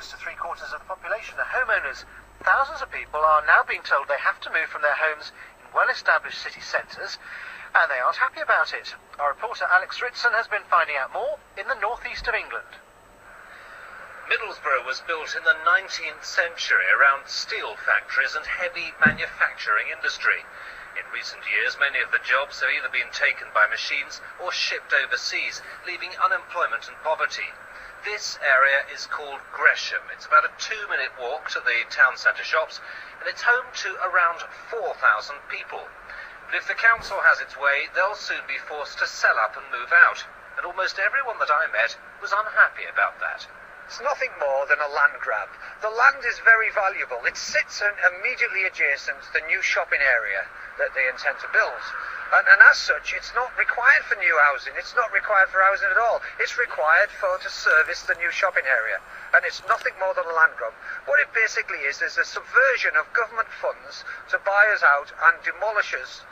close to 3/4 of the population are homeowners. Thousands of people are now being told they have to move from their homes in well-established city centres, and they aren't happy about it. Our reporter Alex Ritson has been finding out more in the northeast of England. Middlesbrough was built in the 19th century around steel factories and heavy manufacturing industry. In recent years, many of the jobs have either been taken by machines or shipped overseas, leaving unemployment and poverty. This area is called Gresham. It's about a 2-minute walk to the town centre shops, and it's home to around 4,000 people. But if the council has its way, they'll soon be forced to sell up and move out. And almost everyone that I met was unhappy about that. It's nothing more than a land grab. The land is very valuable. It sits immediately adjacent to the new shopping area that they intend to build. And as such, it's not required for new housing. It's not required for housing at all. It's required to service the new shopping area. And it's nothing more than a land grab. What it basically is a subversion of government funds to buy us out and demolish us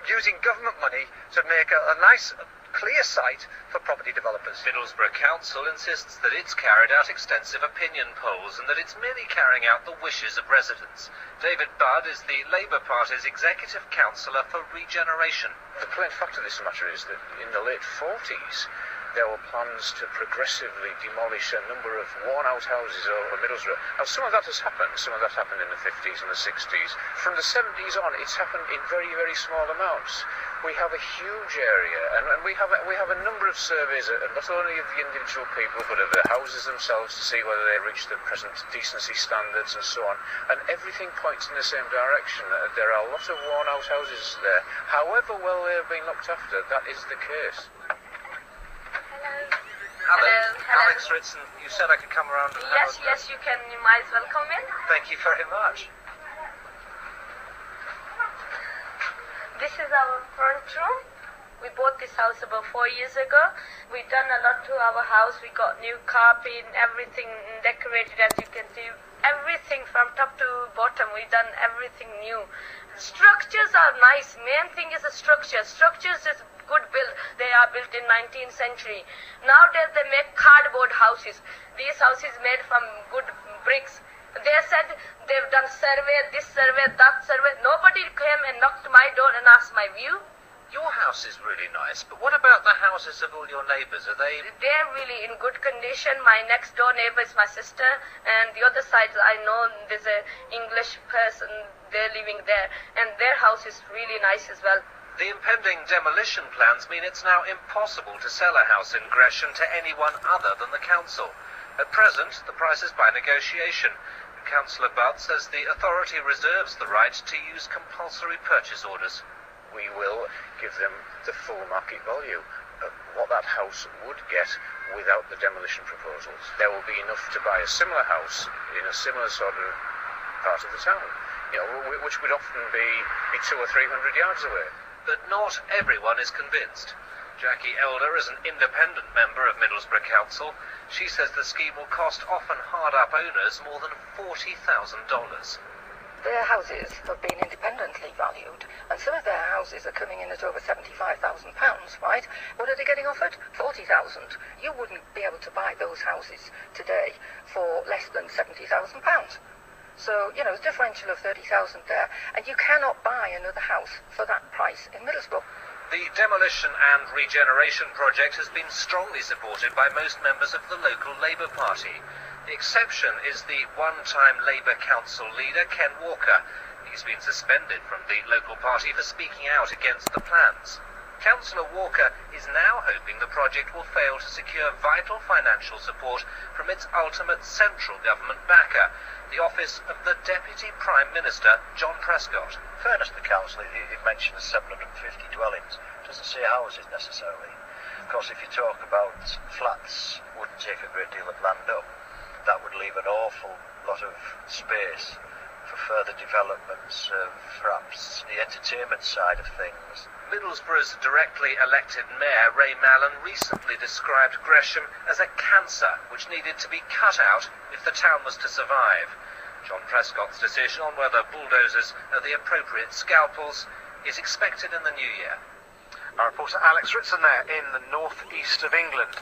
using government money to make a nice, clear site for property developers. Middlesbrough Council insists that it's carried out extensive opinion polls and that it's merely carrying out the wishes of residents. David Budd is the Labour Party's Executive Councillor for Regeneration. The plain fact of this matter is that in the late 40s, there were plans to progressively demolish a number of worn-out houses over Middlesbrough. Now, some of that has happened. Some of that happened in the 50s and the 60s. From the 70s on, it's happened in very, very small amounts. We have a huge area, and we have a number of surveys, not only of the individual people, but of the houses themselves to see whether they reach the present decency standards and so on. And everything points in the same direction. There are a lot of worn-out houses there. However well they have been looked after, that is the case. Hello. Alex Ritson, you said I could come around and Yes, you can. You might as well come in. Thank you very much. This is our front room. We bought this house about 4 years ago. We've done a lot to our house. We got new carpet, everything decorated, as you can see. Everything from top to bottom. We've done everything new. Structures are nice. Main thing is the structure. Structures is good built. They are built in 19th century. Nowadays they make cardboard houses. These houses made from good bricks. They said they've done survey, this survey, that survey. Nobody came and knocked my door and asked my view. Your house is really nice, but what about the houses of all your neighbours? Are they... They're really in good condition. My next door neighbour is my sister, and the other side I know there's an English person, they're living there, and their house is really nice as well. The impending demolition plans mean it's now impossible to sell a house in Gresham to anyone other than the council. At present, the price is by negotiation. Councillor Budd says the authority reserves the right to use compulsory purchase orders. We will give them the full market value of what that house would get without the demolition proposals. There will be enough to buy a similar house in a similar sort of part of the town, which would often be 200 or 300 yards away. But not everyone is convinced. Jackie Elder is an independent member of Middlesbrough Council. She says the scheme will cost often hard-up owners more than $40,000. Their houses have been independently valued, and some of their houses are coming in at over £75,000, right? What are they getting offered? £40,000. You wouldn't be able to buy those houses today for less than £70,000. So, there's a differential of 30,000 there, and you cannot buy another house for that price in Middlesbrough. The demolition and regeneration project has been strongly supported by most members of the local Labour Party. The exception is the one-time Labour Council leader, Ken Walker. He's been suspended from the local party for speaking out against the plans. Councillor Walker is now hoping the project will fail to secure vital financial support from its ultimate central government backer, the office of the Deputy Prime Minister, John Prescott. In fairness to the council, it mentions 750 dwellings. It doesn't say houses necessarily. Of course, if you talk about flats, wouldn't take a great deal of land up. That would leave an awful lot of space for further developments of perhaps the entertainment side of things. Middlesbrough's directly elected mayor, Ray Mallon, recently described Gresham as a cancer which needed to be cut out if the town was to survive. John Prescott's decision on whether bulldozers are the appropriate scalpels is expected in the new year. Our reporter Alex Ritson there in the northeast of England.